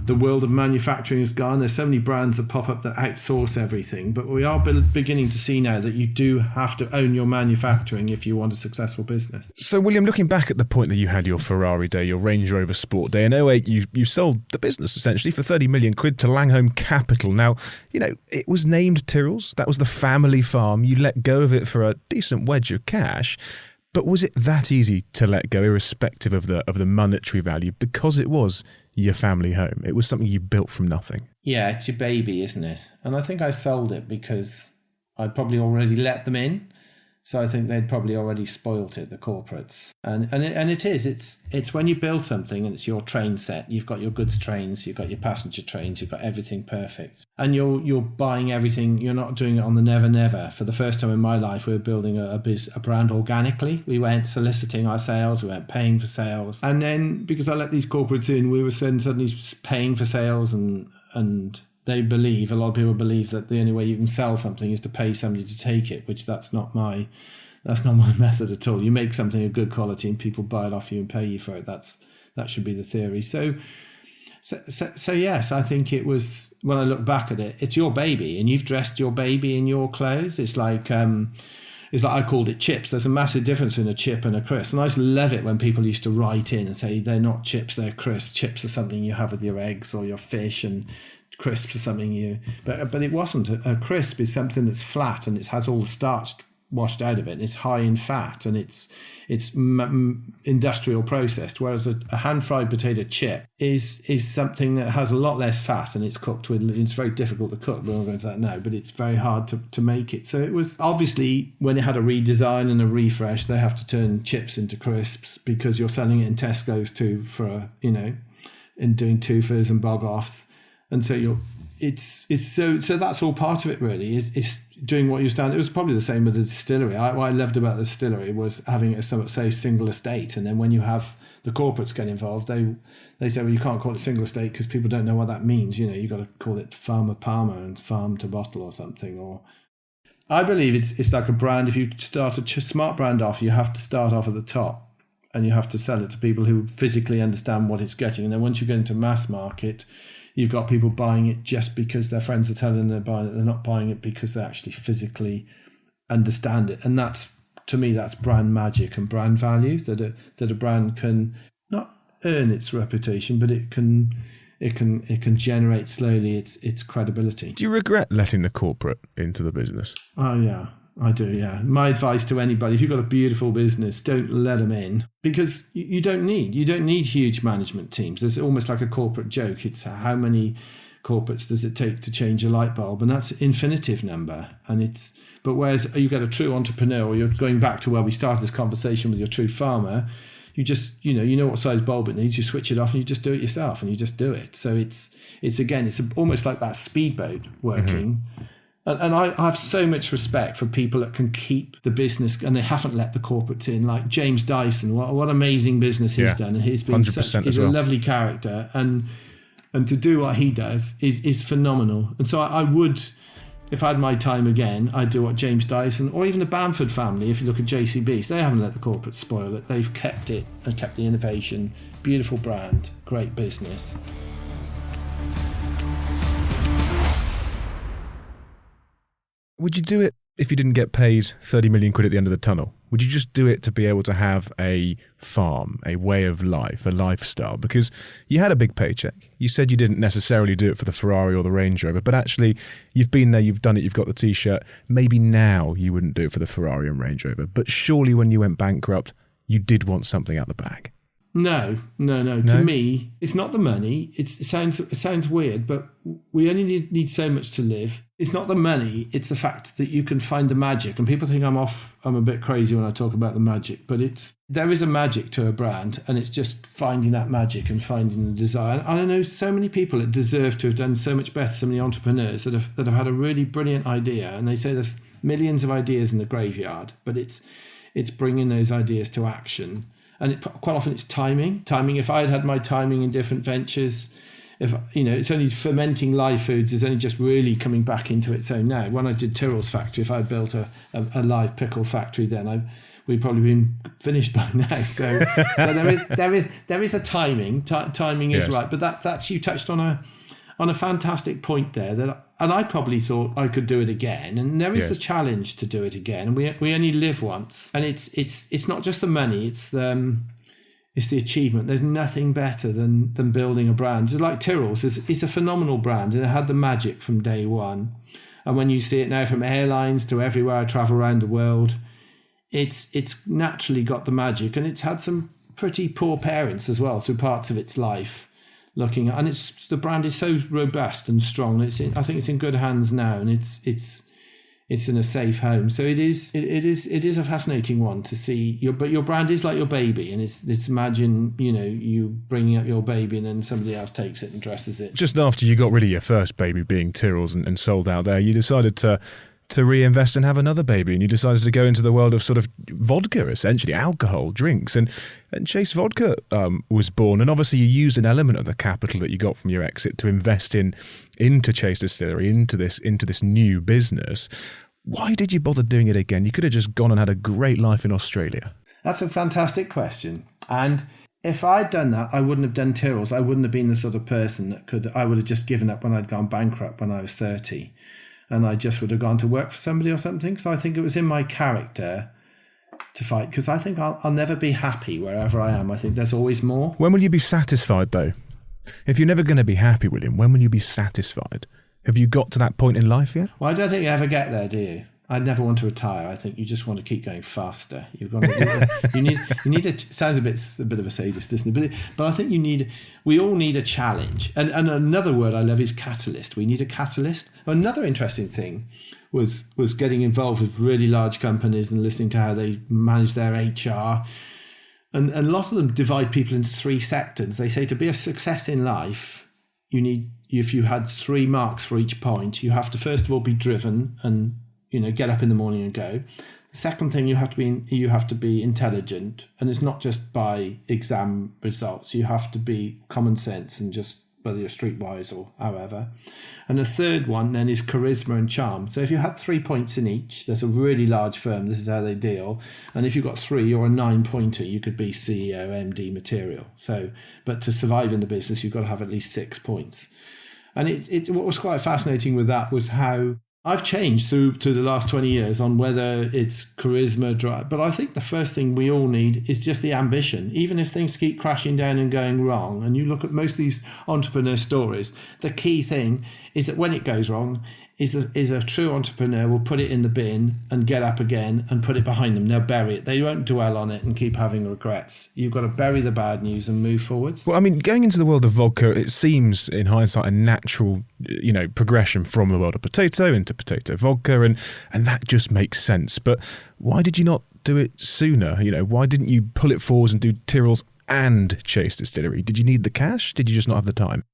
the world of manufacturing is gone. There's so many brands that pop up that outsource everything, but we are beginning to see now that you do have to own your manufacturing if you want a successful business. So, William, looking back at the point that you had your Ferrari day, your Range Rover Sport day, in 2008, you sold the business essentially for 30 million quid to Langholm Capital. Now, it was named Tyrrells. That was the family farm. You let go of it for a decent wedge of cash. But was it that easy to let go, irrespective of the monetary value, because it was your family home? It was something you built from nothing. Yeah, it's your baby, isn't it? And I think I sold it because I'd probably already let them in. So I think they'd probably already spoilt it, the corporates. And it's when you build something and it's your train set, you've got your goods trains, you've got your passenger trains, you've got everything perfect. And you're buying everything, you're not doing it on the never. For the first time in my life, we were building a brand organically. We weren't soliciting our sales, we weren't paying for sales. And then because I let these corporates in, we were suddenly paying for sales and a lot of people believe that the only way you can sell something is to pay somebody to take it, which that's not my method at all. You make something of good quality and people buy it off you and pay you for it. That should be the theory. So yes, I think it was, when I look back at it, it's your baby and you've dressed your baby in your clothes. It's like I called it chips. There's a massive difference between a chip and a crisp. And I used to love it when people used to write in and say, they're not chips, they're crisps. Chips are something you have with your eggs or your fish, and crisps or something. But it wasn't. A crisp is something that's flat and it has all the starch washed out of it. And it's high in fat and it's industrial processed, whereas a hand-fried potato chip is something that has a lot less fat and it's cooked with. It's very difficult to cook. We're not going into that now, but it's very hard to make it. So it was obviously, when it had a redesign and a refresh, they have to turn chips into crisps because you're selling it in Tesco's too for and doing twofers and bog offs, and so so that's all part of it really. Is doing what you stand. It was probably the same with the distillery. What I loved about the distillery was having a single estate, and then when you have the corporates get involved, they say, well, you can't call it single estate because people don't know what that means. You got to call it farmer Palmer and farm to bottle or something. Or I believe it's like a brand. If you start a smart brand off, you have to start off at the top, and you have to sell it to people who physically understand what it's getting. And then once you get into mass market, you've got people buying it just because their friends are telling them they're buying it. They're not buying it because they actually physically understand it. And that's, to me, that's brand magic and brand value, that a brand can not earn its reputation, but it can generate slowly its credibility. Do you regret letting the corporate into the business? Oh, yeah. I do, yeah. My advice to anybody, if you've got a beautiful business, don't let them in, because you don't need huge management teams. There's almost like a corporate joke. It's how many corporates does it take to change a light bulb? And that's an infinitive number. But whereas you get a true entrepreneur, or you're going back to where we started this conversation with your true farmer, you just, you know what size bulb it needs, you switch it off and you just do it yourself and you just do it. So it's almost like that speedboat working. Mm-hmm. And I have so much respect for people that can keep the business and they haven't let the corporates in, like James Dyson. What amazing business he's done. And he's been he's a lovely character. And to do what he does is phenomenal. And so I would, if I had my time again, I'd do what James Dyson, or even the Bamford family, if you look at JCBs, they haven't let the corporates spoil it. They've kept it and kept the innovation. Beautiful brand, great business. Would you do it if you didn't get paid 30 million quid at the end of the tunnel? Would you just do it to be able to have a farm, a way of life, a lifestyle? Because you had a big paycheck. You said you didn't necessarily do it for the Ferrari or the Range Rover, but actually you've been there, you've done it, you've got the T-shirt. Maybe now you wouldn't do it for the Ferrari and Range Rover, but surely when you went bankrupt, you did want something out the bag. No. To me, it's not the money. It sounds weird, but we only need so much to live. It's not the money. It's the fact that you can find the magic. And people think I'm a bit crazy when I talk about the magic, but there is a magic to a brand, and it's just finding that magic and finding the desire. And I know so many people that deserve to have done so much better. So many entrepreneurs that have had a really brilliant idea, and they say there's millions of ideas in the graveyard, but it's bringing those ideas to action. And quite often it's timing. If I had my timing in different ventures, it's only fermenting live foods is only just really coming back into its own now. When I did Tyrrell's factory, if I had built a live pickle factory, then we'd probably been finished by now. So there is a timing. Timing is right, but that's you touched on a fantastic point there. And I probably thought I could do it again. And there is the challenge to do it again. And we only live once. And it's not just the money, it's the achievement. There's nothing better than building a brand. Just like Tyrrells, it's a phenomenal brand, and it had the magic from day one. And when you see it now from airlines to everywhere I travel around the world, it's naturally got the magic. And it's had some pretty poor parents as well through parts of its life. And the brand is so robust and strong. I think it's in good hands now, and it's in a safe home. So it is a fascinating one to see. But your brand is like your baby, and it's imagine you bringing up your baby and then somebody else takes it and dresses it. Just after you got rid of your first baby being Tyrrells and sold out there, you decided to reinvest and have another baby, and you decided to go into the world of sort of vodka, essentially alcohol drinks, and Chase Vodka was born. And obviously you used an element of the capital that you got from your exit to invest into Chase Distillery, into this new business. Why did you bother doing it again? You could have just gone and had a great life in Australia. That's a fantastic question. And if I'd done that, I wouldn't have done Tyrrells. I wouldn't have been the sort of person I would have just given up when I'd gone bankrupt when I was 30. And I just would have gone to work for somebody or something. So I think it was in my character to fight, because I think I'll never be happy wherever I am. I think there's always more. When will you be satisfied, though? If you're never going to be happy, William, when will you be satisfied? Have you got to that point in life yet? Well, I don't think you ever get there, do you? I never want to retire. I think you just want to keep going faster. You've got to, you need a, sounds a bit of a sadist, doesn't it? But I think we all need a challenge. And another word I love is catalyst. We need a catalyst. Another interesting thing was getting involved with really large companies and listening to how they manage their HR. And a lot of them divide people into three sectors. They say to be a success in life, if you had 3 marks for each point, you have to first of all be driven and get up in the morning and go. The second thing, you have to be intelligent, and it's not just by exam results. You have to be common sense and just whether you're streetwise or however. And the third one then is charisma and charm. So if you had 3 points in each, there's a really large firm, this is how they deal. And if you've got 3 or a 9-pointer, you could be CEO, MD material. So, but to survive in the business, you've got to have at least 6 points. And it's what was quite fascinating with that was how I've changed through the last 20 years on whether it's charisma, drive. But I think the first thing we all need is just the ambition. Even if things keep crashing down and going wrong, and you look at most of these entrepreneur stories, the key thing is that when it goes wrong, is a true entrepreneur will put it in the bin and get up again and put it behind them. They'll bury it. They won't dwell on it and keep having regrets. You've got to bury the bad news and move forwards. Well, I mean, going into the world of vodka, it seems in hindsight a natural, progression from the world of potato into potato vodka, and that just makes sense. But why did you not do it sooner? Why didn't you pull it forwards and do Tyrrells and Chase Distillery? Did you need the cash? Did you just not have the time?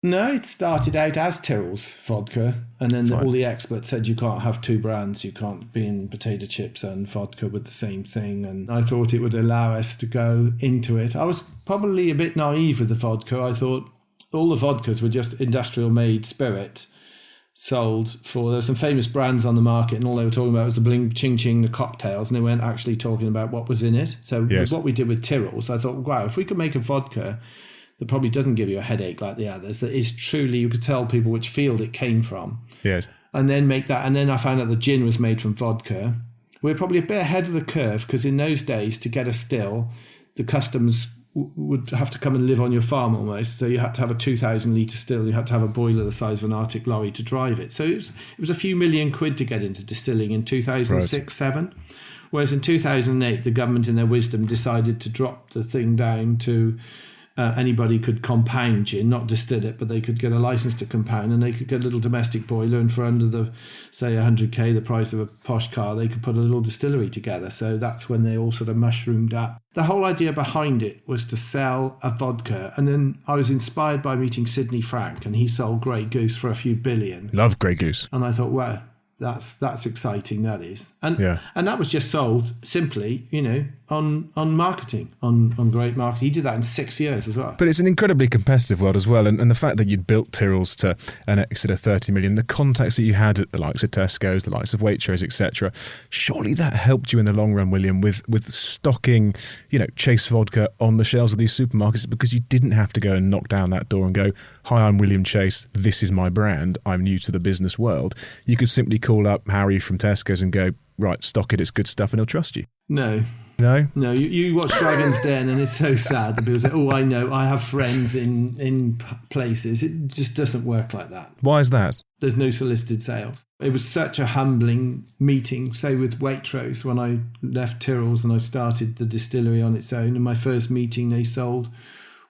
No, it started out as Tyrrells vodka, and then all the experts said you can't have 2 brands. You can't be in potato chips and vodka with the same thing. And I thought it would allow us to go into it. I was probably a bit naive with the vodka. I thought all the vodkas were just industrial made spirit sold for. There were some famous brands on the market, and all they were talking about was the bling ching ching, the cocktails, and they weren't actually talking about what was in it. So yes. What we did with Tyrrells, I thought, wow, if we could make a vodka that probably doesn't give you a headache like the others, that is truly, you could tell people which field it came from. Yes. And then make that. And then I found out the gin was made from vodka. We're probably a bit ahead of the curve, because in those days, to get a still, the customs would have to come and live on your farm almost. So you had to have a 2,000 litre still. You had to have a boiler the size of an Arctic lorry to drive it. So it was a few million quid to get into distilling in 2006, 7. Whereas in 2008, the government in their wisdom decided to drop the thing down to anybody could compound gin, not distill it, but they could get a license to compound, and they could get a little domestic boiler, and for under the, say, 100k, the price of a posh car, they could put a little distillery together. So that's when they all sort of mushroomed up. The whole idea behind it was to sell a vodka, and then I was inspired by meeting Sidney Frank, and he sold Grey Goose for a few billion. Love Grey Goose. And I thought, wow, that's exciting, that is. And that was just sold simply, on marketing, on great marketing. He did that in 6 years as well. But it's an incredibly competitive world as well, and the fact that you'd built Tyrrells to an exit of 30 million, the contacts that you had at the likes of Tesco's, the likes of Waitrose, etc., surely that helped you in the long run, William, with stocking, Chase vodka on the shelves of these supermarkets, because you didn't have to go and knock down that door and go, hi, I'm William Chase, this is my brand, I'm new to the business world. You could simply call up Harry from Tesco's and go, right, stock it, it's good stuff, and he'll trust you. No. No? No, you watch Dragon's Den, and it's so sad that people say, oh, I know, I have friends in places. It just doesn't work like that. Why is that? There's no solicited sales. It was such a humbling meeting, say with Waitrose, when I left Tyrrells and I started the distillery on its own. In my first meeting, they sold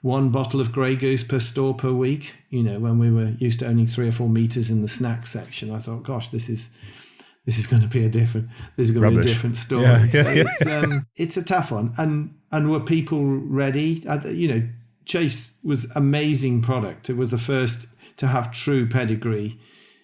1 bottle of Grey Goose per store per week. When we were used to owning 3 or 4 meters in the snack section, I thought, gosh, this is going to be a different story. Yeah. It's a tough one. And were people ready? Chase was amazing product. It was the first to have true pedigree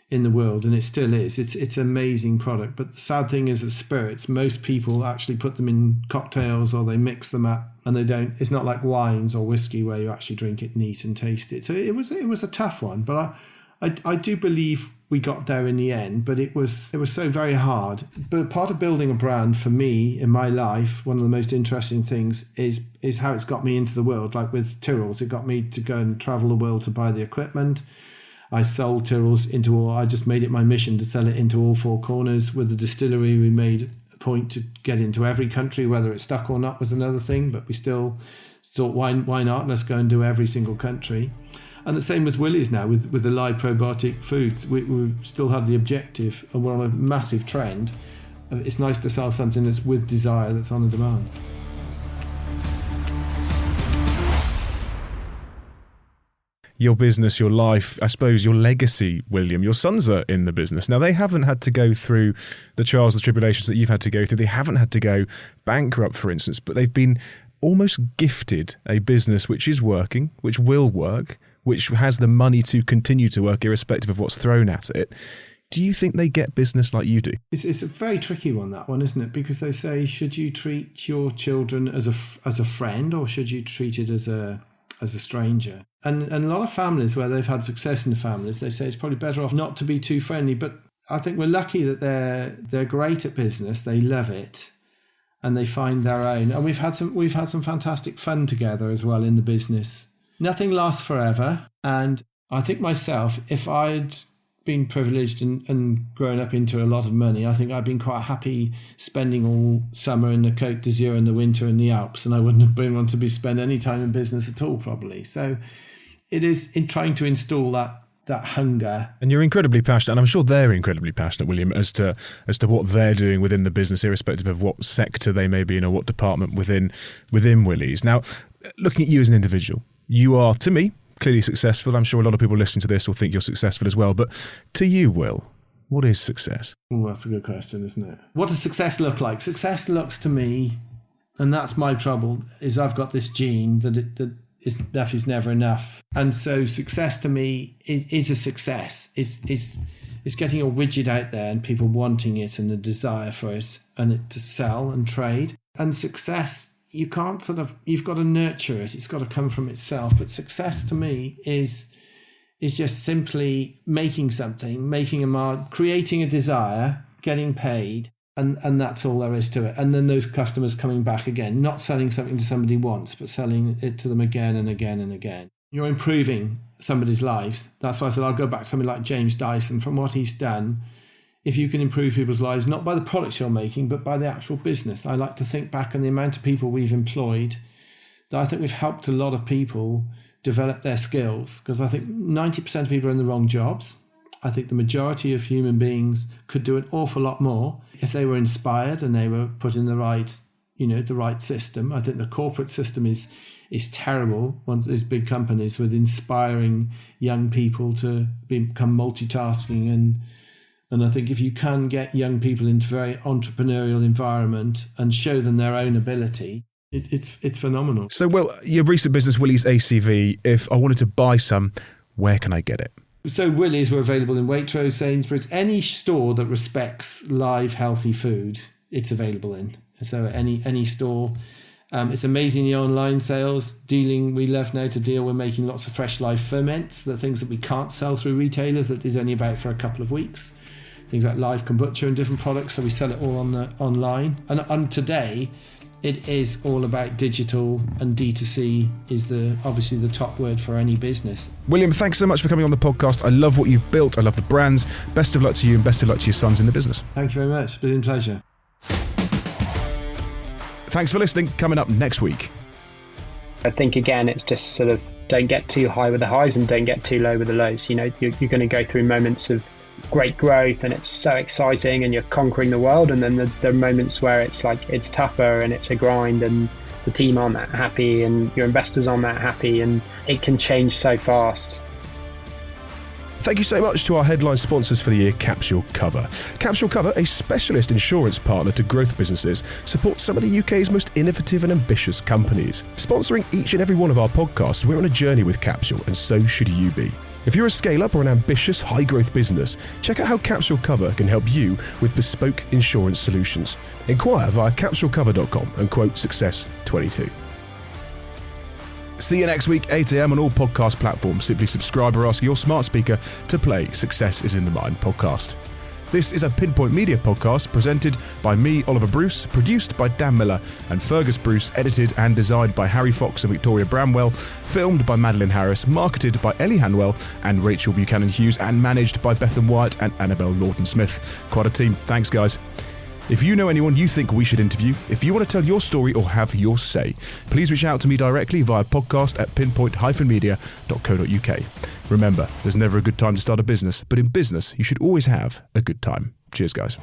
in the world, and it still is. It's amazing product. But the sad thing is, of spirits, most people actually put them in cocktails or they mix them up, and they don't. It's not like wines or whiskey where you actually drink it neat and taste it. So it was a tough one, but I do believe we got there in the end, but it was so very hard. But part of building a brand for me in my life, one of the most interesting things is how it's got me into the world. Like with Tyrrells, it got me to go and travel the world to buy the equipment. I sold Tyrrells I just made it my mission to sell it into all 4 corners. With the distillery, we made a point to get into every country, whether it stuck or not was another thing, but we still thought, why not? Let's go and do every single country. And the same with Willy's now, with the live probiotic foods. We still have the objective, and we're on a massive trend. It's nice to sell something that's with desire, that's on a demand. Your business, your life, I suppose your legacy, William. Your sons are in the business. Now, they haven't had to go through the trials and tribulations that you've had to go through. They haven't had to go bankrupt, for instance, but they've been almost gifted a business which is working, which will work, which has the money to continue to work irrespective of what's thrown at it. Do you think they get business like you do? It's a very tricky one, that one, isn't it? Because they say, should you treat your children as a friend, or should you treat it as a stranger? And a lot of families where they've had success in the families, they say it's probably better off not to be too friendly. But I think we're lucky that they're great at business. They love it, and they find their own. And we've had some fantastic fun together as well in the business. Nothing lasts forever. And I think myself, if I'd been privileged and grown up into a lot of money, I think I'd been quite happy spending all summer in the Côte d'Azur in the winter in the Alps, and I wouldn't have been wanting to spend any time in business at all, probably. So it is in trying to install that hunger. And you're incredibly passionate, and I'm sure they're incredibly passionate, William, as to what they're doing within the business, irrespective of what sector they may be in or what department within Willy's. Now, looking at you as an individual, you are, to me, clearly successful. I'm sure a lot of people listening to this will think you're successful as well. But to you, Will, what is success? Oh, that's a good question, isn't it? What does success look like? Success looks to me, and that's my trouble, is I've got this gene that enough is never enough. And so success to me is a success. Is getting your widget out there and people wanting it and the desire for it and it to sell and trade. And success, you can't you've got to nurture it. It's got to come from itself. But success to me is just simply making something, making a mark, creating a desire, getting paid, and that's all there is to it. And then those customers coming back again, not selling something to somebody once, but selling it to them again and again and again. You're improving somebody's lives. That's why I said I'll go back to somebody like James Dyson. From what he's done, if you can improve people's lives, not by the products you're making, but by the actual business. I like to think back on the amount of people we've employed, that I think we've helped a lot of people develop their skills, because I think 90% of people are in the wrong jobs. I think the majority of human beings could do an awful lot more if they were inspired and they were put in the right system. I think the corporate system is terrible. One of these big companies with inspiring young people to become multitasking and I think if you can get young people into a very entrepreneurial environment and show them their own ability, it's phenomenal. So, well, your recent business, Willy's ACV, if I wanted to buy some, where can I get it? So Willy's were available in Waitrose, Sainsbury's, any store that respects live, healthy food, it's available in. So any store. It's amazing, the online sales we love now to deal. We're making lots of fresh live ferments, the things that we can't sell through retailers, that is only about for a couple of weeks. Things like live kombucha and different products, so we sell it all online. And today, it is all about digital, and D2C is obviously the top word for any business. William, thanks so much for coming on the podcast. I love what you've built. I love the brands. Best of luck to you and best of luck to your sons in the business. Thank you very much. It's been a pleasure. Thanks for listening. Coming up next week. I think, again, it's just sort of don't get too high with the highs and don't get too low with the lows. You know, you're going to go through moments of great growth and it's so exciting and you're conquering the world, and then there are moments where it's like it's tougher and it's a grind and the team aren't that happy and your investors aren't that happy, and it can change so fast. Thank you so much to our headline sponsors for the year, Capsule Cover. Capsule Cover, a specialist insurance partner to growth businesses, supports some of the UK's most innovative and ambitious companies. Sponsoring each and every one of our podcasts, we're on a journey with Capsule, and so should you be. If you're a scale-up or an ambitious high-growth business, check out how Capsule Cover can help you with bespoke insurance solutions. Inquire via capsulecover.com and quote Success22. See you next week, 8 a.m. on all podcast platforms. Simply subscribe or ask your smart speaker to play Success is in the Mind podcast. This is a Pinpoint Media podcast presented by me, Oliver Bruce, produced by Dan Miller and Fergus Bruce, edited and designed by Harry Fox and Victoria Bramwell, filmed by Madeline Harris, marketed by Ellie Hanwell and Rachel Buchanan Hughes, and managed by Bethan Wyatt and Annabelle Lawton-Smith. Quite a team. Thanks, guys. If you know anyone you think we should interview, if you want to tell your story or have your say, please reach out to me directly via podcast@pinpoint-media.co.uk. Remember, there's never a good time to start a business, but in business, you should always have a good time. Cheers, guys.